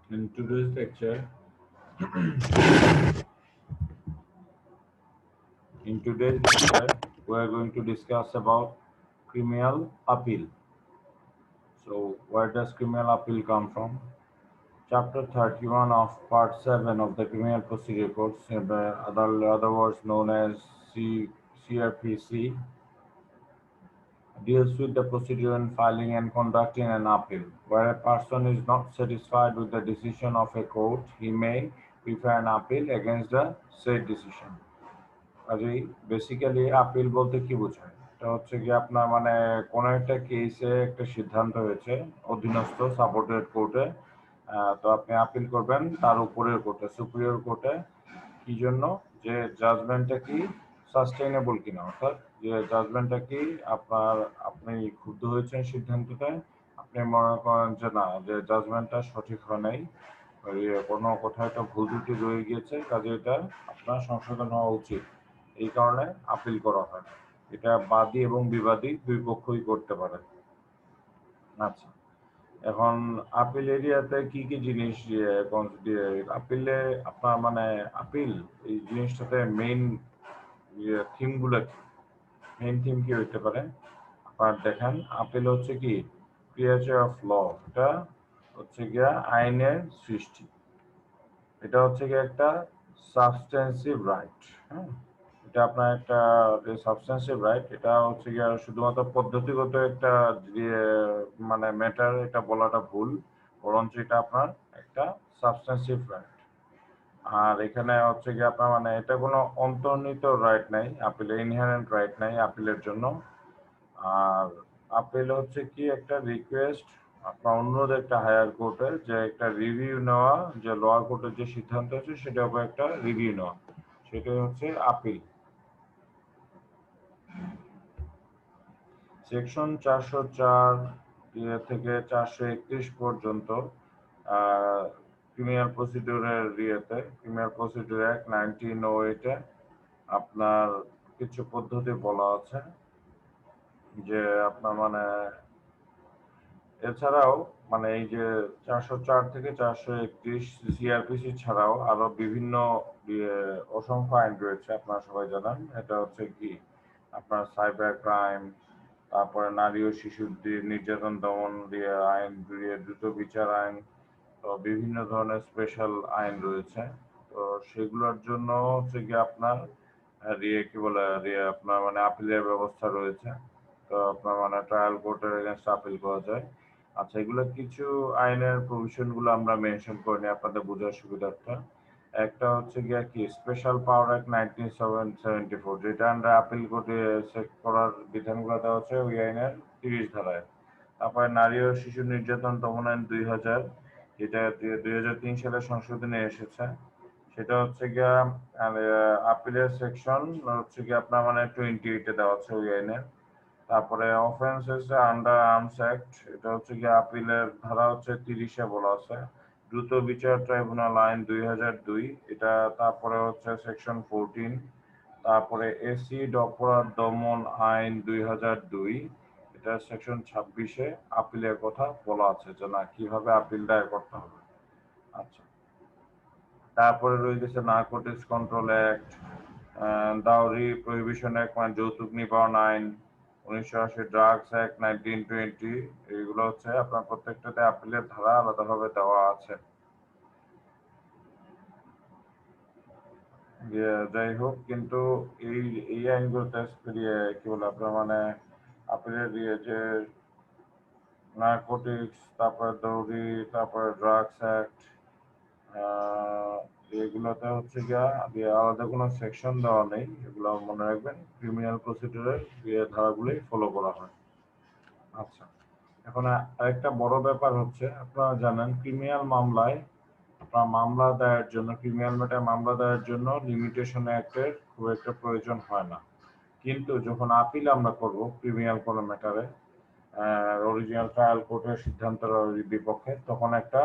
In today's lecture, we are going to discuss about criminal appeal. So, where does criminal appeal come from? Chapter 31 of Part 7 of the Criminal Procedure Code, other words known as CRPC, deals with the procedure in filing and conducting an appeal. Where a person is not satisfied with the decision of a court, he may prefer an appeal against the said decision. কাজেই basically appeal বলতে কি বোঝায়? এটা হচ্ছে কি আপনার মানে কোনো একটা কেসে একটা সিদ্ধান্ত হয়েছে অধীনস্থ সাবঅর্ডিনেট কোর্টে, তো আপনি আপিল করবেন তার উপরের কোর্টে, সুপিরিয়র কোর্টে। কি জন্য? যে জাজমেন্টটা কি সাস্টেইনেবল কিনা, অর্থাৎ যে জাজমেন্টটা কি আপনি ক্ষুব্ধ হয়েছেন সিদ্ধান্তটায়, আপনি মনে করেন যে না, যে জাজমেন্টটা সঠিক হয় নাই, কোনো কোথাও একটা ভুল ত্রুটি রয়ে গিয়েছে, কাজে এটা আপনার সংশোধন হওয়া উচিত। এই কারণে আপিল করা হয়। এটা বাদী এবং বিবাদী দুই পক্ষই করতে পারে। আচ্ছা, এখন আপিল এরিয়াতে কি কি জিনিস আপিলে আপনার মানে আপিল এই জিনিসটাতে মেইন থিমগুলো কি? মেইন থিম কি হইতে পারে? আপনার দেখেন, আপিল হচ্ছে কি ক্রিয়েচার অফ ল, এটা হচ্ছে গিয়া আইনের সৃষ্টি। এটা হচ্ছে গিয়ে একটা সাবস্টেন্সিভ রাইট। হ্যাঁ, এটা আপনার একটা সাবস্টেন্সিভ রাইট, এটা হচ্ছে গিয়ে শুধুমাত্র পদ্ধতিগত একটা মানে ম্যাটার, এটা বলাটা ভুল, বরঞ্চ এটা আপনার একটা সাবস্টেন্সিভ রাইট। আর এখানে হচ্ছে গিয়ে আপনার মানে এটা কোনো অন্তর্নিহিত রাইট নাই, আপিলে ইনহেরেন্ট রাইট নাই আপিলের জন্য। আর আপিল হচ্ছে কি একটা রিকোয়েস্ট, আপনার অনুরোধ একটা হায়ার কোর্টের, যে একটা রিভিউ নেওয়া, যে লোয়ার কোর্টের যে সিদ্ধান্ত আছে সেটার উপর একটা রিভিউ নেওয়া, সেটাই হচ্ছে আপিল। সেকশন 404 থেকে 431 পর্যন্ত ক্রিমিনাল প্রসিডিউরের ক্রিমিনাল প্রসিডিউর অ্যাক্ট 1908-এ আপনার কিছু পদ্ধতি বলা আছে, যে আপনার মানে এছাড়াও মানে এই যে 404 থেকে 431 সিআরপিসি ছাড়াও আরো বিভিন্ন অসংখ্য আইন রয়েছে, আপনারা সবাই জানেন। এটা হচ্ছে কি আপনার সাইবার ক্রাইম, তারপরে নারী ও শিশুদের নির্যাতন দমন আইন, দ্রুত বিচার আইন, তো বিভিন্ন ধরনের স্পেশাল আইন রয়েছে। তো সেগুলোর জন্য হচ্ছে কি আপনার কি বলে আপনার মানে আপিলের ব্যবস্থা রয়েছে। তো আপনার মানে ট্রায়াল কোর্টের এগেইনস্ট আপিল করা যায়। আচ্ছা, এগুলো কিছু আইনের প্রভিশন গুলো আমরা মেনশন করে নিই আপনাদের বোঝার সুবিধার্থে। একটা হচ্ছে গিয়া কি স্পেশাল পাওয়ার অ্যাক্ট 1974, যেটা আমরা আপিল কোর্টে চেক করার বিধানগুলো দেওয়া হচ্ছে ওই আইনের 30 ধারায়। তারপরে নারী ও শিশু নির্যাতন দমন আইন 2000, যেটা 2003 সালে সংশোধনে এসেছে। সেটা হচ্ছে গিয়া আপিলের সেকশন হচ্ছে গিয়া আপনার মানে 28-এ দেওয়া আছে ওই আইনের। তারপরে অফেন্সেস আন্ডার আর্মস অ্যাক্ট, এটা হচ্ছে গিয়ে আপিলের ধারা হচ্ছে 30-এ বলা আছে। দ্রুত বিচার ট্রাইব্যুনাল আইন 2002 এটা। তারপরে হচ্ছে সেকশন 14। তারপরে এসিড অপরাধ দমন আইন 2002, এটা সেকশন 26-এ আপিলের কথা বলা আছে, যে না কিভাবে আপিল দায়ের করতে হবে। আচ্ছা, তারপরে রয়ে গেছে narcotics control act, dowry prohibition act মানে যৌতুক নিবারণ আইন 1980, ড্রাগস অ্যাক্ট 1920। এইগুলো হচ্ছে আপনার প্রত্যেকটাতে আপিলের ধারা আলাদাভাবে দেওয়া আছে। যাই হোক, কিন্তু এই এই আইনগুলোতে কি বলে আপনার মানে আপিলের যে নারকোটিক্স, তারপরে দৌড়ি, তারপরে ড্রাগস অ্যাক্ট, এগুলোতে হচ্ছে গিয়া আলাদা কোনো সেকশন দেওয়া নেই, এগুলো মনে রাখবেন ক্রিমিনাল প্রসিডিউরের ধারাগুলি ফলো করা হয়। আচ্ছা, এখন আরেকটা বড় ব্যাপার হচ্ছে, আপনারা জানেন ক্রিমিনাল মামলায় আপনার মামলা দায়ের জন্য, ক্রিমিনাল ম্যাটার মামলা দায়ের জন্য লিমিটেশন অ্যাক্টের খুব একটা প্রয়োজন হয় না। কিন্তু যখন আপিল আমরা করব ক্রিমিনাল কোনো ম্যাটারে অরিজিনাল ট্রায়াল কোর্টের সিদ্ধান্তের বিপক্ষে, তখন একটা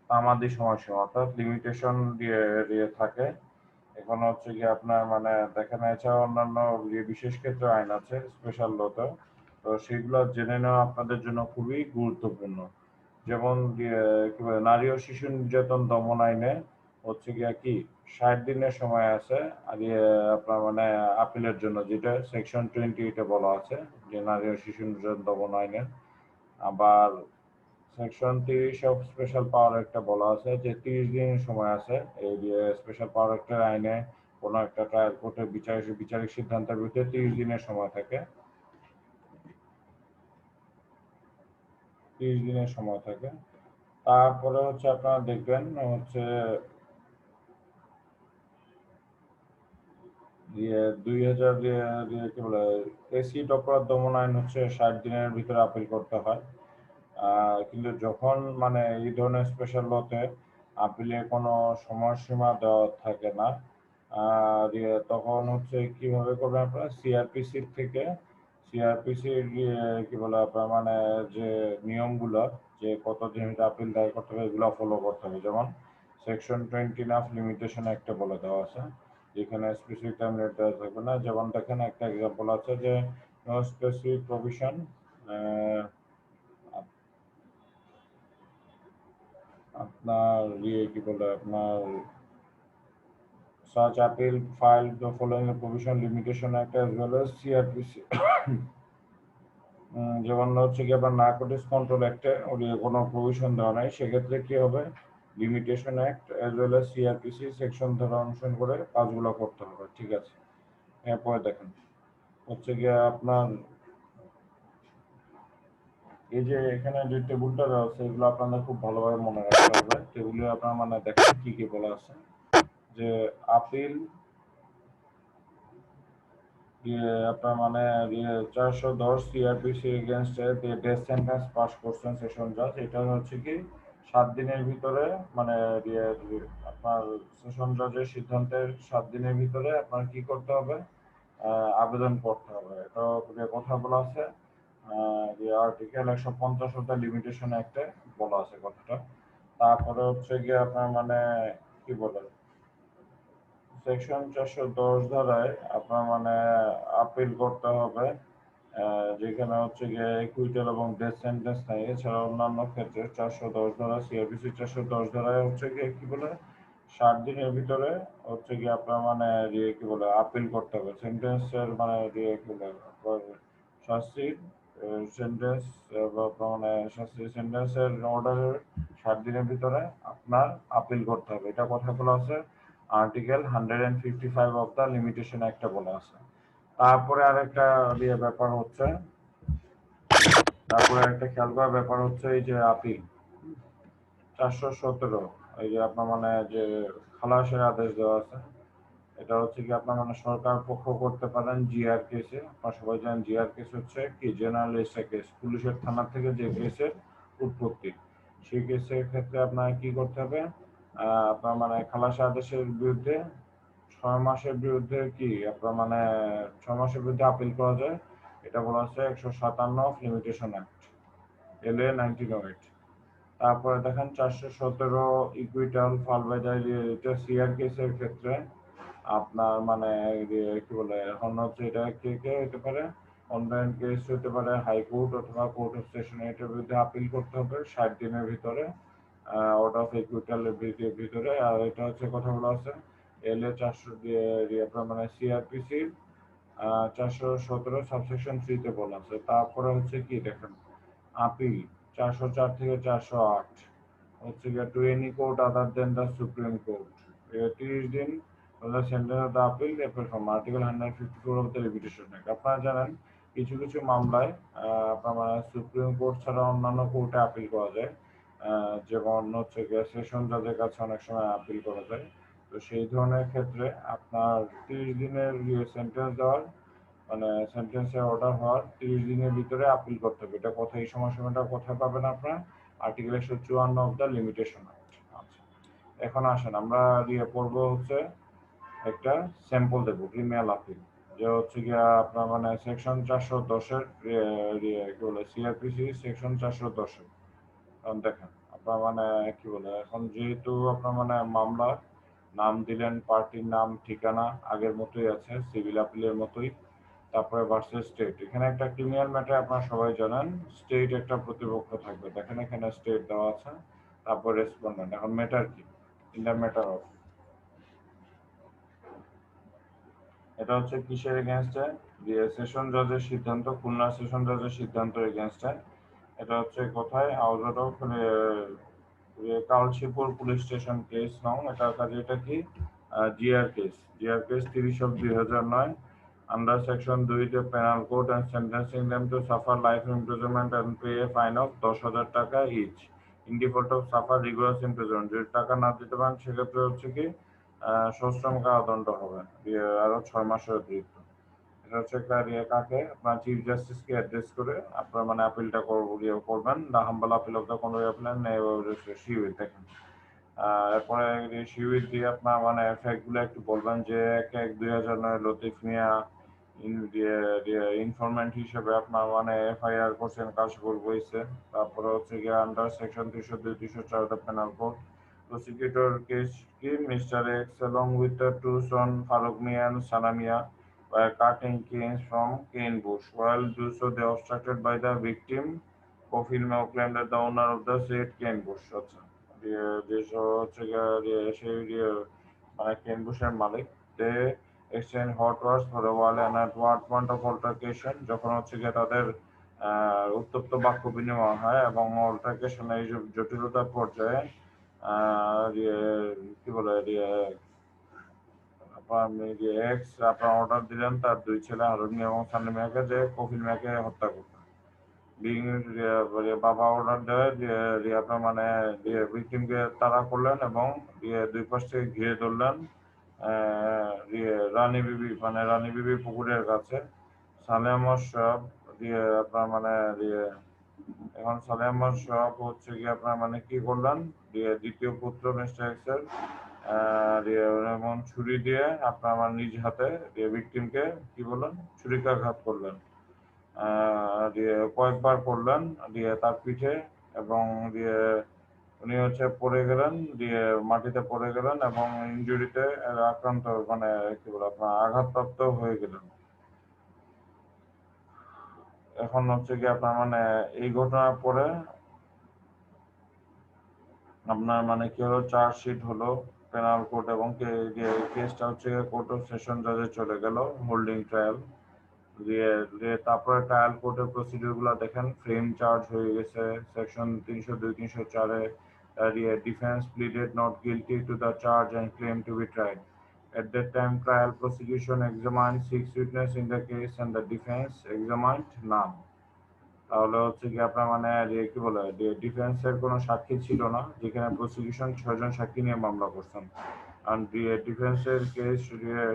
তামাদি সময়সীমা অর্থাৎ লিমিটেশন দিয়ে থাকে। এখন হচ্ছে কি আপনার মানে দেখেন, এছাড়া অন্যান্য বিশেষ ক্ষেত্রে আইন আছে স্পেশাল লতে, তো সেগুলো জেনে নেওয়া আপনাদের জন্য খুবই গুরুত্বপূর্ণ। যেমন কি বলে নারী ও শিশু নির্যাতন দমন আইনে হচ্ছে গিয়া কি 60 দিনের সময় আছে, আর আপনার মানে আপিলের জন্য, যেটা সেকশন 28 বলা আছে যে নারী ও শিশু নির্যাতন দমন আইনে। আবার সেকশন 30 অফ স্পেশাল পাওয়ার একটা বলা আছে যে 30 দিনের সময় আছে এই স্পেশাল পাওয়ার একটা আইনে কোনো একটা ট্রায়াল কোর্টের বিচারিক সিদ্ধান্তের বিরুদ্ধে 30 দিনের সময় থাকে, 30 দিনের সময় থাকে। তারপরে হচ্ছে আপনারা দেখবেন হচ্ছে 2000 কি বলে এসিড অপরাধ দমন আইন হচ্ছে 60 দিনের ভিতরে আপিল করতে হয়। কিন্তু যখন মানে এই ধরনের স্পেশাল লতে আপিলে কোনো সময়সীমা দেওয়া থাকে না, আর তখন হচ্ছে কিভাবে করবেন আপনারা সিআরপিসির থেকে, সিআরপিসির কি বলে আপনার মানে যে নিয়মগুলো, যে কতদিন আপিল দায়ের করতে হবে এগুলো ফলো করতে হবে। যেমন সেকশন 20 অফ লিমিটেশন একটা বলে দেওয়া আছে যেখানে স্পেসিফিক টাইম লিমিট দেওয়া থাকবে না। যেমন দেখেন একটা এক্সাম্পল আছে যে নো স্পেসিফিক প্রভিশন, আপনার কি বলে আপনার such appeal filed the following the provision limitation act as well as CRPC যেমন হচ্ছে কি আপনার নারকোটিক্স কন্ট্রোল অ্যাক্টে কোনো প্রভিশন দেওয়া নাই, সেক্ষেত্রে কি হবে limitation act as well as CrPC section দ্বারা অনুসরণ করে কাজগুলো করতে হবে। ঠিক আছে, এরপরে দেখেন হচ্ছে গিয়ে আপনার এই যে এখানে যে টেবিলটা দেওয়া আছে এগুলো আপনাদের খুব ভালোভাবে মনে রাখতে হবে। টেবিলে আপনার মানে দেখেন কি কি বলা আছে যে আপিল আপনার মানে 410 CrPC against death sentence pass করছেন সেশন জাজ। এটা হচ্ছে কি 7 দিনের ভিতরে মানে আপনার সেশন জাজের সিদ্ধান্তের 7 দিনের ভিতরে আপনার কি করতে হবে আবেদন করতে হবে। এটা কথা বলা আছে আর্টিকেল 150 অফ দ্য লিমিটেশন অ্যাক্টে বলা আছে কথাটা। তারপরে হচ্ছে গিয়ে আপনার মানে কি বলে সেকশন 410 ধারায় আপনার মানে আপিল করতে হবে যেখানে হচ্ছে গিয়ে একুইটাল এবং ডেথ সেন্টেন্স নাই। এছাড়া অন্যান্য ক্ষেত্রে 410 ধারা সিআরপিসি 410 ধারায় হচ্ছে গিয়ে কি বলে 60 দিনের ভিতরে হচ্ছে গিয়ে আপনার মানে কি বলে আপিল করতে হবে সেন্টেন্সের মানে কি বলে শাস্তির সেন্টেন্স মানে শাস্তির সেন্টেন্সের অর্ডারের 60 দিনের ভিতরে আপনার আপিল করতে হবে। এটা কথা বলা আছে আর্টিকেল 155 অফ দ্য লিমিটেশন একটা বলা আছে। তারপরে আরেকটা ব্যাপার হচ্ছে, তারপরে একটা খেয়াল করার ব্যাপার হচ্ছে এই যে আপিল 417 এই যে আপনার মানে যে খালাসের আদেশ দেওয়া আছে, এটা হচ্ছে কি আপনার মানে সরকার পক্ষ করতে পারেন জিআর কেসে। আপনারা সবাই জানেন জিআর কেস হচ্ছে কি জেনারেল রেজিস্টার কেস, পুলিশের থানা থেকে যে কেসের উৎপত্তি, সেই কেসের ক্ষেত্রে আপনার কি করতে হবে আপনার মানে খালাস আদেশের বিরুদ্ধে 6 মাসের বিরুদ্ধে কি আপনার মানে 6 মাসের বিরুদ্ধে আপিল করা যায়। এটা বলা হচ্ছে 157 অফ লিমিটেশন অ্যাক্ট LA 1908। তারপরে দেখেন 417 ইকুইটাল ফালবাইডার এটা সিআর কেসের ক্ষেত্রে আপনার মানে কি বলে এখন হচ্ছে এটা কে কে হতে পারে অনলাইন কেস হতে পারে হাইকোর্ট অথবা কোর্ট অফ সেশন, এটার বিরুদ্ধে আপিল করতে হবে 60 দিনের ভিতরে অর্ডার অফ ইকুইটালের ভিতরে। আর এটা হচ্ছে কথা বলা আছে LA 400 আপনার মানে সিআরপিসি 417 সাবসেকশন 3 তে বলা আছে। তারপরে হচ্ছে কি দেখেন আপিল 404 থেকে 408 হচ্ছে গিয়ে to any court other than the supreme court 30 দিন the sentence of the appeal appeal from article 154 of the litigation act। আপনারা জানেন কিছু কিছু মামলায় আপনার মানে সুপ্রিম কোর্ট ছাড়া অন্যান্য কোর্টে আপিল করা যায়, যেমন হচ্ছে গিয়ে সেশন জাজের কাছে অনেক সময় আপিল করা যায়। তো সেই ধরনের ক্ষেত্রে আপনার 30 দিনের সেন্টেন্স দেওয়ার মানে সেন্টেন্সের অর্ডার হওয়ার 30 দিনের ভিতরে আপিল করতে হবে। এটা কোথায় এই সময়সীমাটা কোথায় পাবেন আপনারা article 154 of the limitation act. আচ্ছা, এখন আসেন আমরা পড়বো হচ্ছে একটা স্যাম্পল দেব ক্রিমিনাল আপিল, যে হচ্ছে গিয়া আপনার মানে সেকশন 410-এর কি বলে সিআরপিসি সেকশন 410-এর। এখন দেখেন আপনার মানে কি বলে এখন যেহেতু আপনার মানে মামলা নাম দিলেন, পার্টির নাম ঠিকানা আগের মতোই আছে সিভিল আপিলের মতোই। তারপরে ভার্সেস স্টেট। এখানে একটা ক্রিমিনাল ম্যাটার আপনারা সবাই জানেন, স্টেট একটা প্রতিপক্ষ থাকবে। দেখেন এখানে স্টেট দেওয়া আছে, তারপর রেসপন্ডেন্ট। এখন ম্যাটার কি? ইন দ্য ম্যাটার অফ, এটা হচ্ছে কিসের এগেনস্টে? যে সেশন জজের সিদ্ধান্ত, খুলনা সেশন জজের সিদ্ধান্ত এগেনস্টে। এটা হচ্ছে কোথায়? Outside of Kashipur police station case নং। এটার কাজে এটা কি? GR case. GR case 30/2009 under section 2 the penal code and sentencing them to suffer life imprisonment and pay a fine of 10,000 টাকা each in default of suffer rigorous imprisonment। যদি টাকা না দিতে পারেন সেক্ষেত্রে হচ্ছে কি সশ্রম কারাদণ্ড হবে, আরো 6 মাসের অতিরিক্ত। এটা হচ্ছে একটা কাকে আপনার চিফ জাস্টিসকে অ্যাড্রেস করে আপনার মানে আপিলটা করবেন। The humble appeal of the convent of শিউইথ। দেখেন এরপরে শিউইথ দিয়ে আপনার মানে ফ্যাক্ট গুলো একটু বলবেন যে 1/1/2009 লতিফ মিয়া ইনফরমেন্ট হিসেবে আপনার মানে এফআইআর করছেন কাশীপুর বইছে। তারপরে হচ্ছে গিয়ে under section 302-304 the penal code prosecutor case কি Mr. X along with the two son Farooq Mia and Sana Mia were cutting canes from cane bush. While do so, they obstructed by the victim. Kofil Mao claimed that the owner of the said cane bush. আচ্ছা যে হচ্ছে সেই মানে cane bush-এর Malik. They exchange hot words for a while and at one point of altercation যখন হচ্ছে গিয়ে তাদের উত্তপ্ত বাক্য বিনিময় হয় এবং অল্টারকেশনে এই জটিলতার পর্যায়ে কি বলে এক্স আপনার অর্ডার দিলেন তার দুই ছেলে হারুন মিয়া এবং সান্নু মিয়াকে যে কফিল মিয়াকে হত্যা করতে। বাবা অর্ডার দেয় যে আপনার মানে ভিকটিমকে তাড়া করলেন এবং দুই পাশ থেকে ঘিরে ধরলেন রানী বিবি মানে রানী বিবি পুকুরের কাছে। সালেহ সব আপনার মানে এখন সালেহ সব হচ্ছে কি আপনার মানে কি করলেন দ্বিতীয় পুত্র মিস্টার এক্সেল এমন ছুরি দিয়ে আপনার আমার নিজ হাতে ভিকটিমকে কি বললেন ছুরিকাঘাত করলেন। কয়েকবার করলেন তার পিঠে এবং উনি হচ্ছে পড়ে গেলেন, মাটিতে পড়ে গেলেন এবং ইনজুরিতে আক্রান্ত মানে কি বলে আপনার আঘাতপ্রাপ্ত হয়ে গেলেন। এখন হচ্ছে কি আপনার মানে এই ঘটনার পরে আপনার মানে কি হলো চার্জশিট হলো পেনাল কোর্ট এবং কেসটা হচ্ছে কোর্ট অফ সেশন জজে চলে গেল হোল্ডিং ট্রায়াল। তারপরে ট্রায়াল কোর্টের প্রসিডিউর গুলা দেখেন ফ্রেম চার্জ হয়ে গেছে সেকশন 302-304-এ। Defence pleaded not guilty to the charge and claim to be tried. At that time trial prosecution examined 6 witnesses in the case and the defense examined none। তাহলে হচ্ছে কি আপনার মানে কি বলে ডিফেন্সের কোনো সাক্ষী ছিল না, যেখানে প্রসিকিউশন 6 জন সাক্ষী নিয়ে মামলা করছেন। আর ডিফেন্সের কেস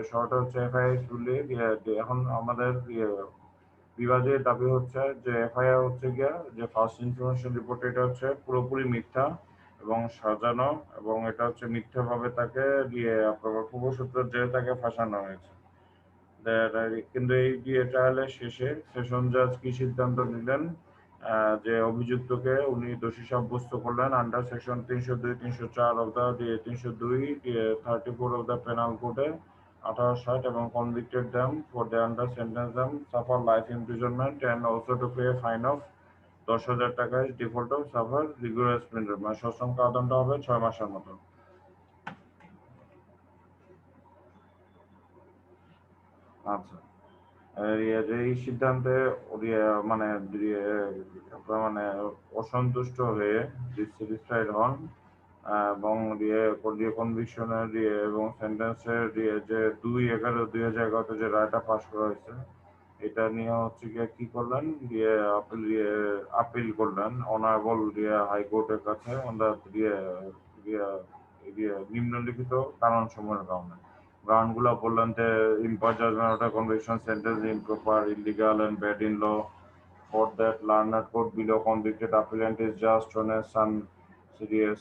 শর্ট হচ্ছে এফআইআর তুলে এখন আমাদের বিবাদের দাবি হচ্ছে যে এফআইআর হচ্ছে গিয়া যে ফার্স্ট ইনফরমেশন রিপোর্ট এটা হচ্ছে পুরোপুরি মিথ্যা এবং সাজানো এবং এটা হচ্ছে মিথ্যাভাবে তাকে আপনার পূর্বসূত্র যে তাকে ফাঁসানো হয়েছে। কিন্তু এই ট্রায়ালের শেষে সেশন জাজ কি সিদ্ধান্ত নিলেন যে অভিযুক্তকে উনি দোষী সাব্যস্ত করলেন under section 302-304 of the 302-34 of the penal কোডে 1860 এবং convicted them for the under sentence them suffer life imprisonment and also to pay fine of 10,000 টাকা default of suffer regular printer মানে সশ্রম কারাদণ্ড হবে 6 মাসের মতো। আচ্ছা এই সিদ্ধান্তে মানে মানে অসন্তুষ্ট হয়ে ডিসস্যাটিসফাইড হন এবং কনভিকশনের এবং সেন্টেন্সের যে 2/11/2011 যে রায়টা পাস করা হয়েছে এটা নিয়ে হচ্ছে গিয়ে কি করলেন আপিল করলেন অনারেবল হাইকোর্টের কাছে নিম্নলিখিত কারণ সমূহের কারণে। গ্রাউন্ডগুলো বললেন যে ইম্পার judgement of conviction sentence improper, illegal and bad in law. For that learned court below convicted appellant is just on a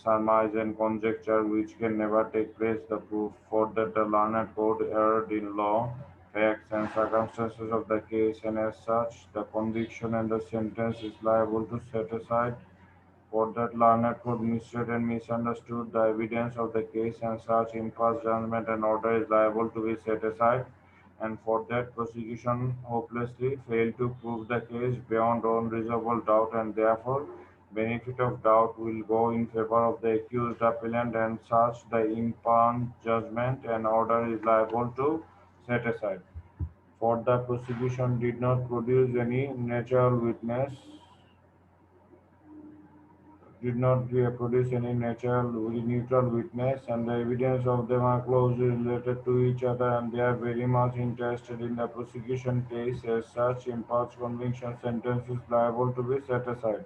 surmise and conjecture which can never take place. The proof for that the learned court erred in law, facts and circumstances of the case and as such the conviction and the sentence is liable to set aside. For that learned court misread and misunderstood the evidence of the case and such impasse judgment and order is liable to be set aside. and for that prosecution hopelessly failed to prove the case beyond unreasonable doubt, and therefore benefit of doubt will go in favor of the accused appellant, and such the impugned judgment and order is liable to set aside. For the prosecution did not produce any natural neutral witness, and the evidence of them are closely related to each other, and they are very much interested in the prosecution case. As such, imposed conviction sentence is liable to be set aside.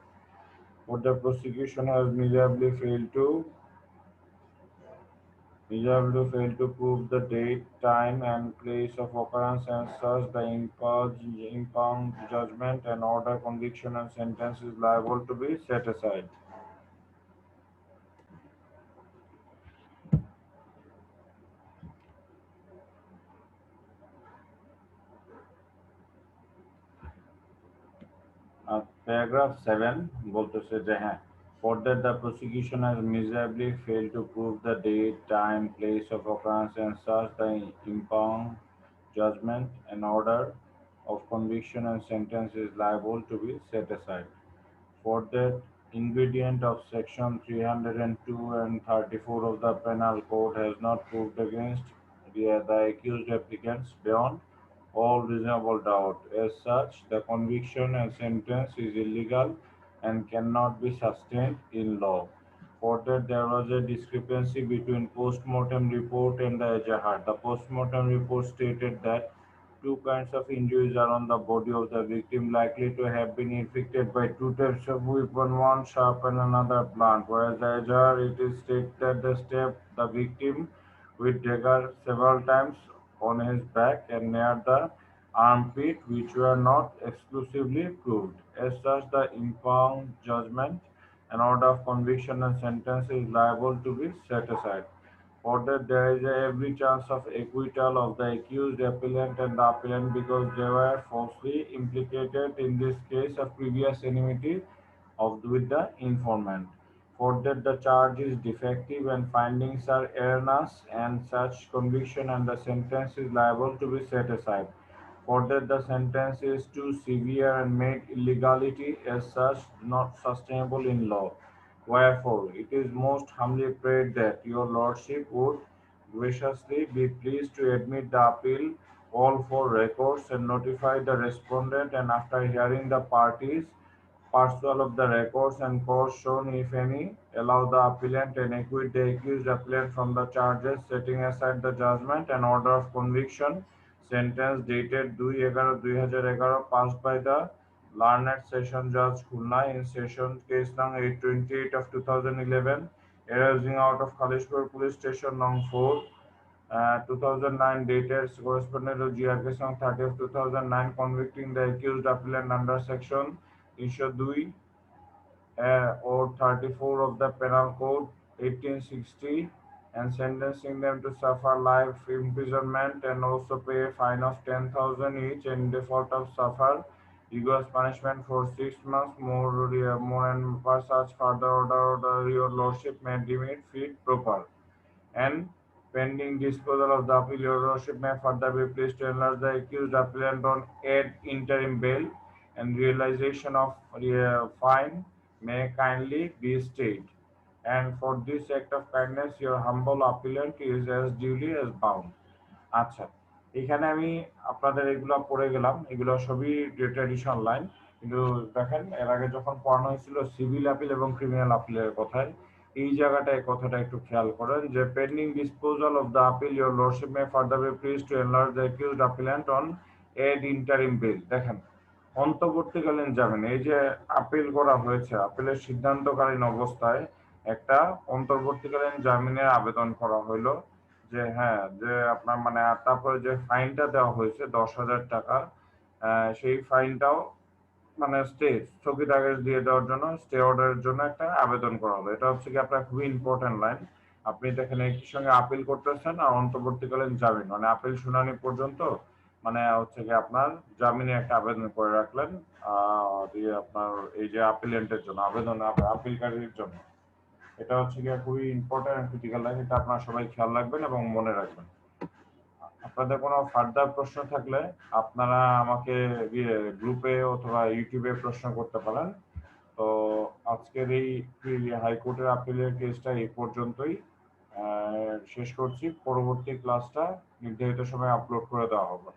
But the prosecution has miserably failed to prove the date, time, and place of occurrence, and such the impugned judgment and order, conviction, and sentence is liable to be set aside. Paragraph 7 বলতেছে যে হ্যাঁ, further the prosecution has miserably failed to prove the date, time, place of occurrence, and such the impugned judgment and order of conviction and sentence is liable to be set aside. For that ingredient of section 302 and 34 of the Penal Code has not proved against the accused applicants beyond all reasonable doubt. As such, the conviction and sentence is illegal and cannot be sustained in law. Further, there was a discrepancy between post-mortem report and the Ejahar. The post-mortem report stated that two kinds of injuries are on the body of the victim likely to have been inflicted by two types of weapon, one sharp and another blunt. Whereas the Ejahar, it is stated that the stabbed the victim with dagger several times on his back and near the armpit, which were not exclusively proved. As such, the impugned judgment and order of conviction and sentence is liable to be set aside. Further, there is every chance of acquittal of the accused appellant and the appellant because they were falsely implicated in this case of previous enmity with the informant. Further, the charge is defective and findings are erroneous, and such conviction and the sentence is liable to be set aside. Further, the sentence is too severe and made illegality as such not sustainable in law. Wherefore, it is most humbly prayed that your lordship would graciously be pleased to admit the appeal, all for records, and notify the respondent, and after hearing the parties, perusal of the records and cause shown, if any, allow the appellant and acquit the accused appellant from the charges, setting aside the judgment and order of conviction, sentence dated 2/11/2011, passed by the learned Session Judge Khulna in Session Case Nung 828 of 2011, arising out of Khalishpur Police Station Nung 4, 2009, dated correspondent to GRK Song 30 of 2009, convicting the accused appellant under Section 302 or 34 of the Penal Code 1860 and sentencing them to suffer life imprisonment and also pay a fine of 10,000 each in default of suffer rigorous punishment for 6 months more and per such further order your lordship may deem it fit proper. And pending disposal of the appeal, your lordship may further be pleased to enlarge the accused appellant on ad interim bail, and realization of fine may kindly be stayed. And for this act of kindness, your humble appellant is as duly as bound. আচ্ছা, এখানে আমি আপনাদের এগুলো পড়ে গেলাম, এগুলো সবই traditional line, কিন্তু দেখেন এর আগে যখন পড়ানো হয়েছিল সিভিল আপিল এবং ক্রিমিনাল আপিলের কথায়, এই জায়গাটায় কথাটা একটু খেয়াল করেন যে pending disposal of the appeal your lordship may further be please to enlarge the accused appellant on ad interim bail. দেখেন অন্তর্বর্তীকালীন জামিন, এই যে আপিল করা হয়েছে, আপিলের সিদ্ধান্তকালীন অবস্থায় একটা অন্তর্বর্তীকালীন জামিনের আবেদন করা হইলো যে হ্যাঁ, যে আপনার মানে তারপরে যে ফাইনটা দেওয়া হয়েছে 10,000 টাকা, সেই ফাইনটাও মানে স্থগিতাদেশ দিয়ে দেওয়ার জন্য স্টে অর্ডারের জন্য একটা আবেদন করা হবে। এটা হচ্ছে কি আপনার খুবই ইম্পর্টেন্ট লাইন। আপনি দেখেন একই সঙ্গে আপিল করতেছেন আর অন্তর্বর্তীকালীন জামিন, মানে আপিল শুনানি পর্যন্ত মানে হচ্ছে কি আপনার জামিনে একটা আবেদন করে রাখলেন আপনার এই যে আপিলেন্টের জন্য আবেদন আপিলকারীর জন্য। এটা হচ্ছে কি খুবই ইম্পর্টেন্ট ক্রিটিক্যাল লাইন, এটা আপনারা সবাই খেয়াল রাখবেন এবং মনে রাখবেন। আপনাদের কোনো ফার্দার প্রশ্ন থাকলে আপনারা আমাকে গ্রুপে অথবা ইউটিউবে প্রশ্ন করতে পারেন। তো আজকের এই হাইকোর্টের আপিলের কেসটা এই পর্যন্তই শেষ করছি। পরবর্তী ক্লাসটা নির্ধারিত সময়ে আপলোড করে দেওয়া হবে।